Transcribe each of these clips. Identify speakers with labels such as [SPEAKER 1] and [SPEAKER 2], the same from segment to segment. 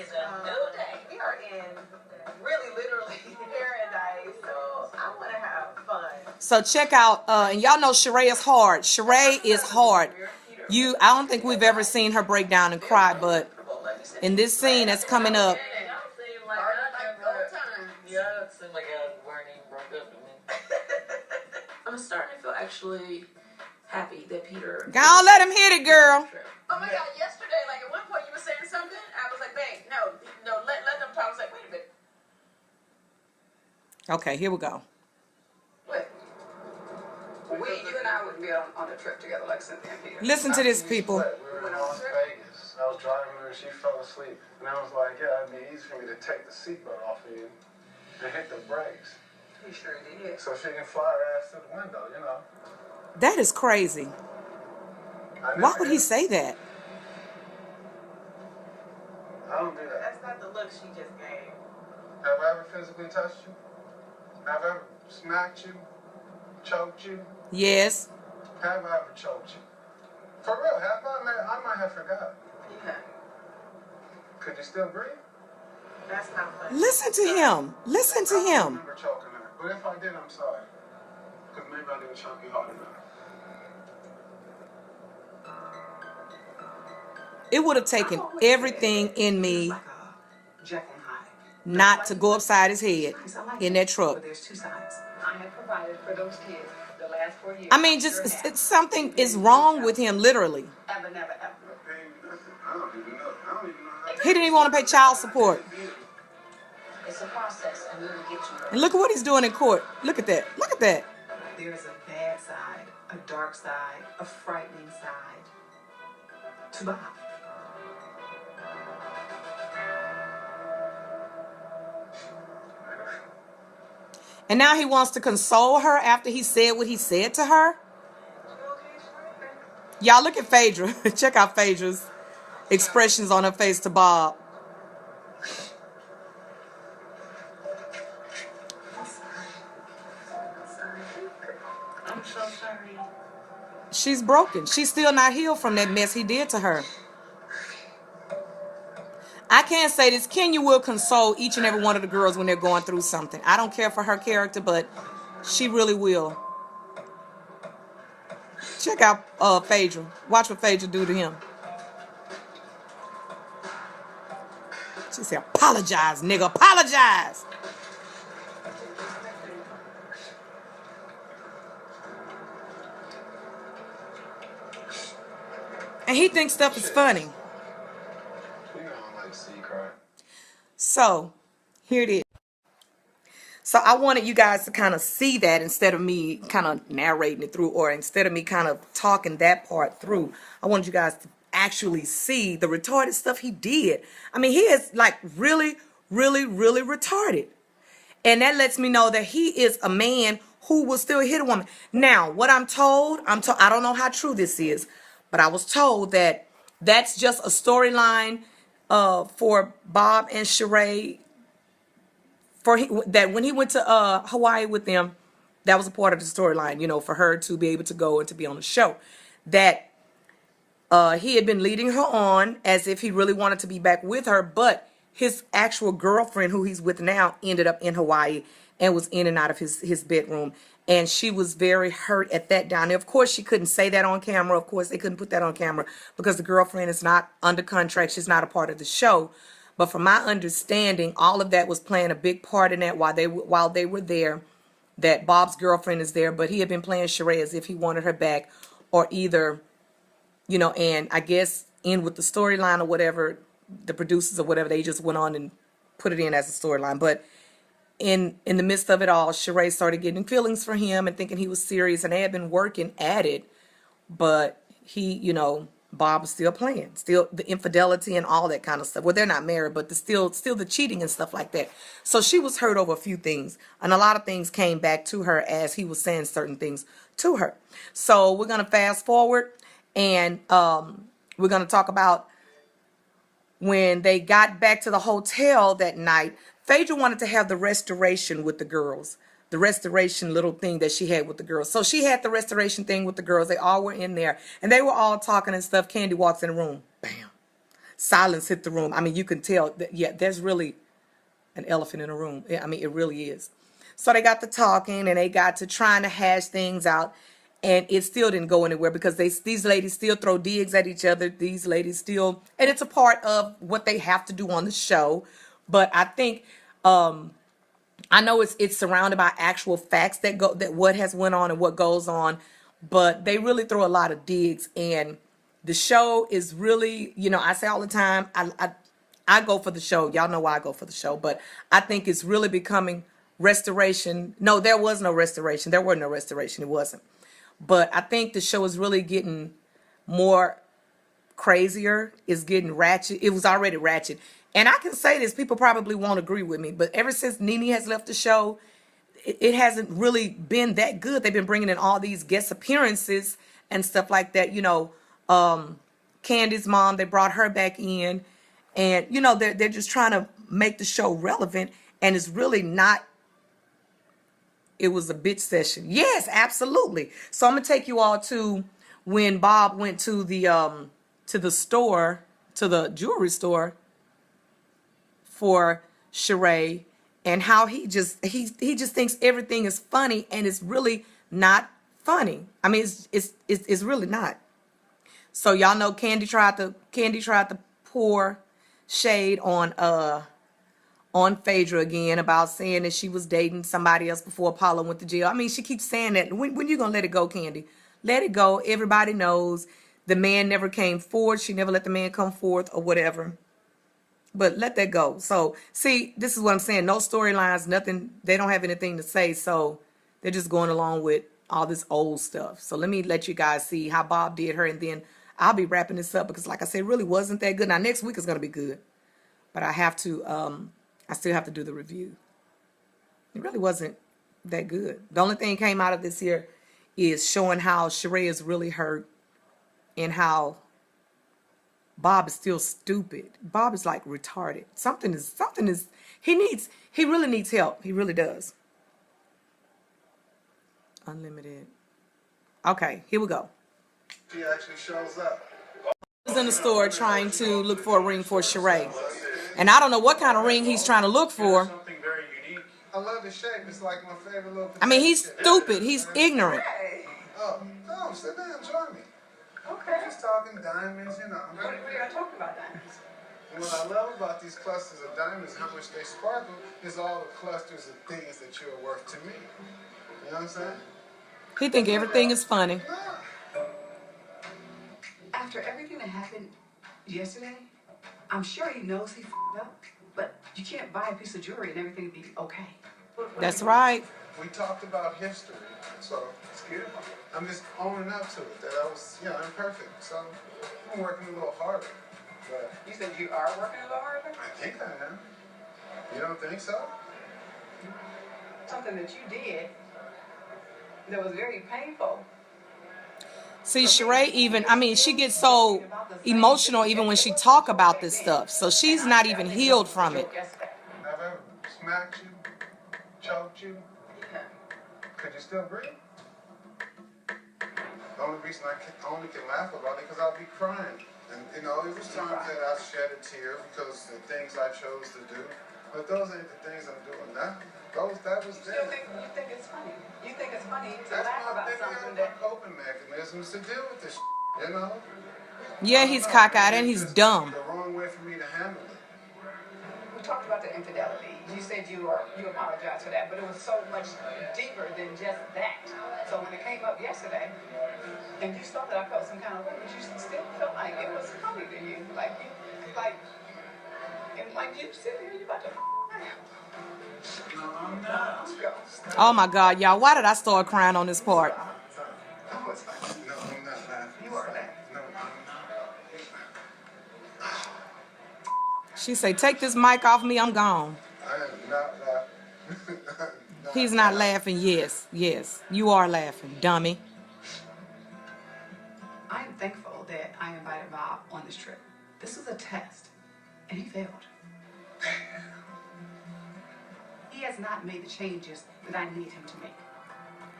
[SPEAKER 1] is a new day. We are in really literally paradise, so I want to have fun. So check out, and y'all know Sheree is hard. Sheree is hard. I don't think we've ever seen her break down and cry, but in this scene that's coming up.
[SPEAKER 2] Yeah, it seemed like I weren't even broke up to me. I'm starting to feel actually happy that Peter...
[SPEAKER 1] Go on, let him hit it, girl.
[SPEAKER 3] Oh my God, yesterday, like at one point you were saying something, I was like, babe, no, let them talk. I was like, wait a minute.
[SPEAKER 1] Okay, here we go.
[SPEAKER 3] Wait. You and I would be on a trip together like Cynthia and Peter.
[SPEAKER 1] Listen to this, people.
[SPEAKER 4] We were in Las Vegas. I was driving her and she fell asleep. And I was like, yeah, it'd be easy for me to take the seatbelt off of you and hit the brakes.
[SPEAKER 3] He sure did.
[SPEAKER 4] So she can fly her ass to the window, you know.
[SPEAKER 1] That is crazy. Why would he say that?
[SPEAKER 4] I don't do that.
[SPEAKER 3] That's not the look she just gave.
[SPEAKER 4] Have I ever physically touched you? Have I ever smacked you? Choked you?
[SPEAKER 1] Yes.
[SPEAKER 4] Have I ever choked you? For real, have I? I might have forgot.
[SPEAKER 3] Yeah.
[SPEAKER 4] Could you still breathe?
[SPEAKER 3] That's not funny.
[SPEAKER 1] Listen to him. Listen to
[SPEAKER 4] I don't
[SPEAKER 1] him.
[SPEAKER 4] remember choking her. But if I did, I'm sorry. Because maybe I didn't choke you hard enough.
[SPEAKER 1] It would have taken everything in me not to go upside his head in that truck.
[SPEAKER 3] There's two sides. I have provided for those kids the last 4 years.
[SPEAKER 1] I mean, just something is wrong with him, literally.
[SPEAKER 3] Ever, never, ever.
[SPEAKER 4] I don't even know how.
[SPEAKER 1] He didn't even want to pay child support.
[SPEAKER 3] It's a process, and we will get you there.
[SPEAKER 1] And look at what he's doing in court. Look at that. Look at that.
[SPEAKER 3] There's a bad side, a dark side, a frightening side to Bob.
[SPEAKER 1] And now he wants to console her after he said what he said to her. Y'all look at Phaedra. Check out Phaedra's expressions on her face to Bob.
[SPEAKER 3] I'm so sorry.
[SPEAKER 1] She's broken. She's still not healed from that mess he did to her. I can't say this. Kenya will console each and every one of the girls when they're going through something. I don't care for her character, but she really will. Check out Phaedra. Watch what Phaedra do to him. She said, apologize, nigga. Apologize. And he thinks stuff is funny. So, here it is. So, I wanted you guys to kind of see that instead of me kind of narrating it through, or instead of me kind of talking that part through. I wanted you guys to actually see the retarded stuff he did. I mean, he is like really, really, really retarded. And that lets me know that he is a man who will still hit a woman. Now, what I'm told, I don't know how true this is, but I was told that that's just a storyline for Bob and Sheree, that when he went to Hawaii with them, that was a part of the storyline, you know, for her to be able to go and to be on the show. That he had been leading her on as if he really wanted to be back with her, but his actual girlfriend, who he's with now, ended up in Hawaii and was in and out of his bedroom. And she was very hurt at that down there. Of course, she couldn't say that on camera. Of course, they couldn't put that on camera because the girlfriend is not under contract. She's not a part of the show. But from my understanding, all of that was playing a big part in that while they were there, that Bob's girlfriend is there. But he had been playing Sheree as if he wanted her back, or either, you know, and I guess in with the storyline or whatever, the producers or whatever, they just went on and put it in as a storyline. But in the midst of it all, Sheree started getting feelings for him and thinking he was serious, and they had been working at it, but he, you know, Bob was still playing, still the infidelity and all that kind of stuff. Well, they're not married, but still the cheating and stuff like that. So she was hurt over a few things, and a lot of things came back to her as he was saying certain things to her. So we're going to fast forward, and we're going to talk about when they got back to the hotel that night. Phaedra wanted to have the restoration with the girls, the restoration little thing that she had with the girls. So she had the restoration thing with the girls. They all were in there, and they were all talking and stuff. Candy walks in the room. Bam. silence hit the room. I mean, you can tell that, yeah, there's really an elephant in the room. I mean, it really is. So they got to talking and they got to trying to hash things out, and it still didn't go anywhere because these ladies still throw digs at each other. These ladies still, and it's a part of what they have to do on the show. But I think I know it's surrounded by actual facts that what has went on and what goes on, but they really throw a lot of digs, and the show is really, I say all the time, I go for the show. Y'all know why I go for the show, but I think it's really becoming restoration. No, there was no restoration. There were no restoration. It wasn't. But I think the show is really getting more crazier. It's getting ratchet. It was already ratchet. And I can say this, people probably won't agree with me, but ever since Nene has left the show, it hasn't really been that good. They've been bringing in all these guest appearances and stuff like that. Candy's mom, they brought her back in, and they're just trying to make the show relevant, and it's really not. It was a bitch session. Yes, absolutely. So I'm gonna take you all to when Bob went to the store, to the jewelry store for Sheree, and how he just thinks everything is funny, and it's really not funny. I mean, it's really not. So y'all know Candy tried to pour shade on Phaedra again about saying that she was dating somebody else before Apollo went to jail. I mean, she keeps saying that. When you gonna let it go, Candy? Let it go. Everybody knows the man never came forward. She never let the man come forth or whatever. But let that go. So, see, this is what I'm saying. No storylines, nothing. They don't have anything to say. So they're just going along with all this old stuff. So let me let you guys see how Bob did her. And then I'll be wrapping this up because, like I said, it really wasn't that good. Now, next week is going to be good. But I have to, I still have to do the review. It really wasn't that good. The only thing came out of this here is showing how Sheree is really hurt and how Bob is still stupid. Bob is like retarded. Something is, he really needs help. He really does. Unlimited. Okay, here we go.
[SPEAKER 4] She actually shows up.
[SPEAKER 1] He's in the store trying to look for a ring for Sheree. And I don't know what kind of ring he's trying to look for.
[SPEAKER 4] Something very unique. I love the shape. It's like my favorite little.
[SPEAKER 1] I mean, he's stupid. He's ignorant.
[SPEAKER 4] Oh, no, sit down, join me.
[SPEAKER 3] Okay.
[SPEAKER 4] Just talking diamonds,
[SPEAKER 3] What are you talking about, diamonds?
[SPEAKER 4] And what I love about these clusters of diamonds, how much they sparkle, is all the clusters of things that you're worth to me. You know what I'm saying?
[SPEAKER 1] He think everything is funny.
[SPEAKER 3] After everything that happened yesterday, I'm sure he knows he f***ed up, but you can't buy a piece of jewelry and everything be okay.
[SPEAKER 1] That's right.
[SPEAKER 4] We talked about history, so it's good. I'm just owning up to it, that I was, imperfect. So I'm working a little harder. But
[SPEAKER 3] You said you are working a little harder?
[SPEAKER 4] I think I am. You don't think so?
[SPEAKER 3] Something that you did that was very painful.
[SPEAKER 1] See, Sheree even, I mean, she gets so emotional even when she talk about this stuff. So she's not even healed from it.
[SPEAKER 4] Have I ever smacked you? Choked you? Could you still breathe? The only reason I only can laugh about it because I'll be crying. And, it was times that I shed a tear because the things I chose to do. But those ain't the things I'm doing now. That was
[SPEAKER 3] You
[SPEAKER 4] there.
[SPEAKER 3] think it's funny. You think it's funny to
[SPEAKER 4] That's
[SPEAKER 3] laugh about something that...
[SPEAKER 4] coping mechanisms to deal with this,
[SPEAKER 1] Yeah, he's cockeyed and he's dumb.
[SPEAKER 4] The wrong way for me to handle it.
[SPEAKER 3] We talked about the infidelity. You said you apologized for that, but it was so much deeper than just that. So when it came up yesterday, and you saw that I felt some kind of way, but you still felt like it was funny to you, like you sit here, you about to.
[SPEAKER 4] No, I'm not.
[SPEAKER 1] Oh my God, y'all, why did I start crying on this part?
[SPEAKER 3] Oh, it's fine.
[SPEAKER 4] No, I'm not laughing.
[SPEAKER 3] You are laughing.
[SPEAKER 4] No, I'm not.
[SPEAKER 1] She say, take this mic off me, I'm gone.
[SPEAKER 4] I am not laughing.
[SPEAKER 1] He's not laughing. Yes, you are laughing, dummy.
[SPEAKER 3] I am thankful that I invited Bob on this trip. This was a test, and he failed. He has not made the changes that I need him to make.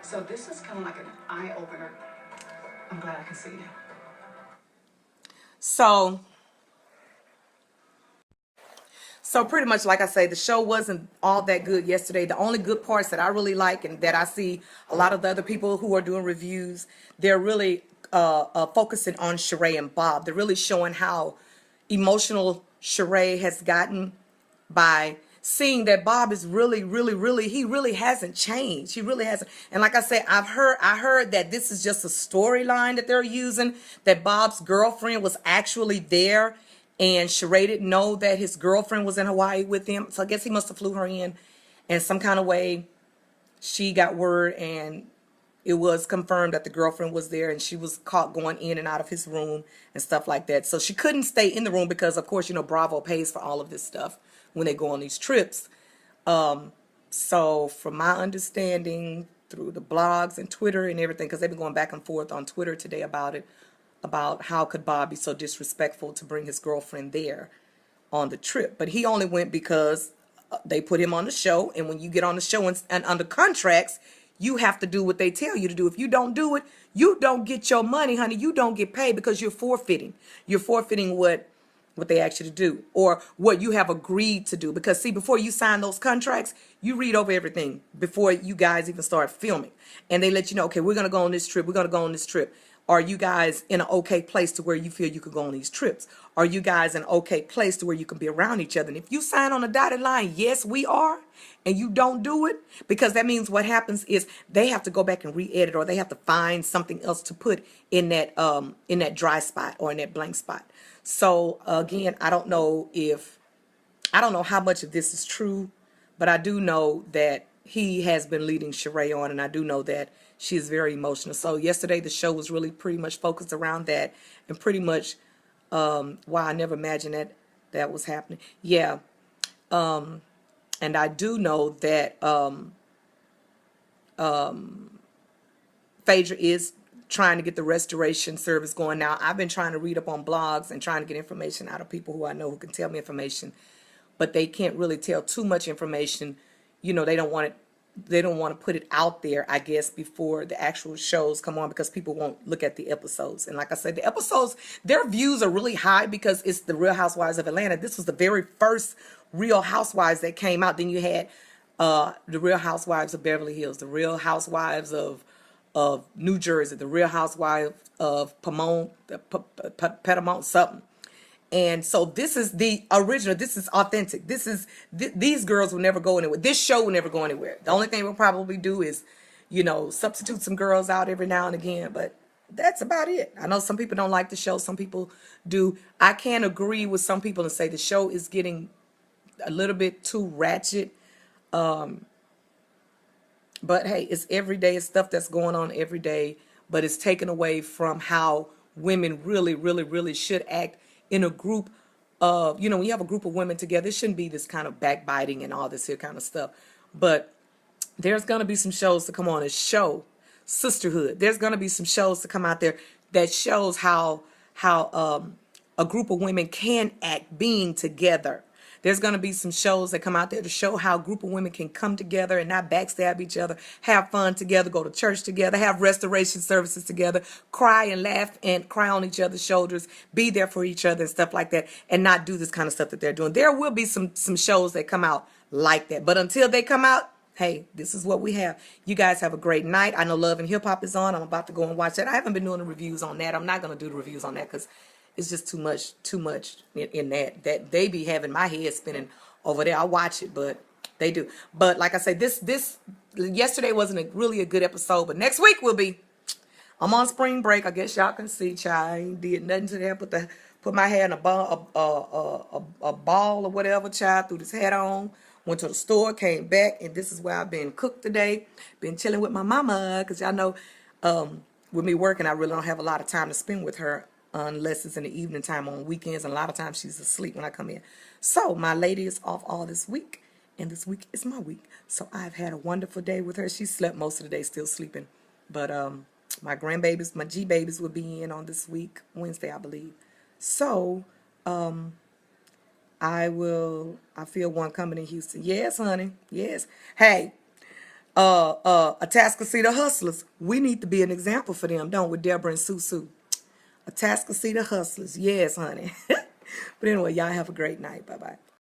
[SPEAKER 3] So this is kind of like an eye-opener. I'm glad I can see now.
[SPEAKER 1] So, So pretty much, like I say, the show wasn't all that good yesterday. The only good parts that I really like, and that I see a lot of the other people who are doing reviews, they're really focusing on Sheree and Bob. They're really showing how emotional Sheree has gotten by seeing that Bob is really, he really hasn't changed. He really hasn't. And like I said, I heard that this is just a storyline that they're using, that Bob's girlfriend was actually there, and Sheree didn't know that his girlfriend was in Hawaii with him. So I guess he must have flew her in some kind of way. She got word, and it was confirmed that the girlfriend was there, and she was caught going in and out of his room and stuff like that. So she couldn't stay in the room because, of course, Bravo pays for all of this stuff when they go on these trips. So from my understanding, through the blogs and Twitter and everything, because they've been going back and forth on Twitter today about it, about how could Bob be so disrespectful to bring his girlfriend there on the trip. But he only went because they put him on the show, and when you get on the show and under contracts, you have to do what they tell you to do. If you don't do it, you don't get your money, honey. You don't get paid because you're forfeiting. You're forfeiting what they ask you to do, or what you have agreed to do. Because see, before you sign those contracts, you read over everything before you guys even start filming. And they let you know, okay, we're going to go on this trip. We're going to go on this trip. Are you guys in an okay place to where you feel you could go on these trips? Are you guys in an okay place to where you can be around each other? And if you sign on a dotted line, yes, we are, and you don't do it, because that means what happens is they have to go back and re-edit, or they have to find something else to put in that dry spot or in that blank spot. So again, I don't know how much of this is true, but I do know that he has been leading Sheree on, and I do know that she is very emotional. So yesterday the show was really pretty much focused around that, and pretty much wow, I never imagined that was happening. Yeah. And I do know that Phaedra is trying to get the restoration service going now. I've been trying to read up on blogs and trying to get information out of people who I know who can tell me information, but they can't really tell too much information. They don't want to put it out there, I guess, before the actual shows come on, because people won't look at the episodes. And like I said, the episodes, their views are really high because it's the Real Housewives of Atlanta. This was the very first Real Housewives that came out. Then you had the Real Housewives of Beverly Hills, the Real Housewives of New Jersey, the Real Housewives of Petamont something. And so this is the original. This is authentic. These girls will never go anywhere. This show will never go anywhere. The only thing we'll probably do is, substitute some girls out every now and again. But that's about it. I know some people don't like the show. Some people do. I can't agree with some people and say the show is getting a little bit too ratchet. But hey, it's every day. It's stuff that's going on every day. But it's taken away from how women really should act in a group of, when you have a group of women together. It shouldn't be this kind of backbiting and all this here kind of stuff. But there's going to be some shows to come on and show sisterhood. There's going to be some shows to come out there that shows how a group of women can act being together. There's going to be some shows that come out there to show how a group of women can come together and not backstab each other, have fun together, go to church together, have restoration services together, cry and laugh and cry on each other's shoulders, be there for each other and stuff like that, and not do this kind of stuff that they're doing. There will be some shows that come out like that. But until they come out, hey, this is what we have. You guys have a great night. I know Love and Hip Hop is on. I'm about to go and watch that. I haven't been doing the reviews on that. I'm not going to do the reviews on that because it's just too much in that they be having my head spinning over there. I watch it, but they do. But like I say, this yesterday wasn't really a good episode, but next week will be. I'm on spring break. I guess y'all can see, child. I ain't did nothing to that. Put my hair in a ball or whatever, child. Threw this hat on. Went to the store, came back, and this is where I've been cooked today. Been chilling with my mama, because y'all know with me working, I really don't have a lot of time to spend with her unless it's in the evening time on weekends, and a lot of times she's asleep when I come in. So my lady is off all this week, and this week is my week. So I've had a wonderful day with her. She slept most of the day, still sleeping. But my grandbabies, my G-babies will be in on this week, Wednesday, I believe. So I feel one coming in Houston. Yes, honey. Yes. Hey, Atascocita Hustlers. We need to be an example for them, don't we, Deborah and Susu? Atascocita Hustlers. Yes, honey. But anyway, y'all have a great night. Bye-bye.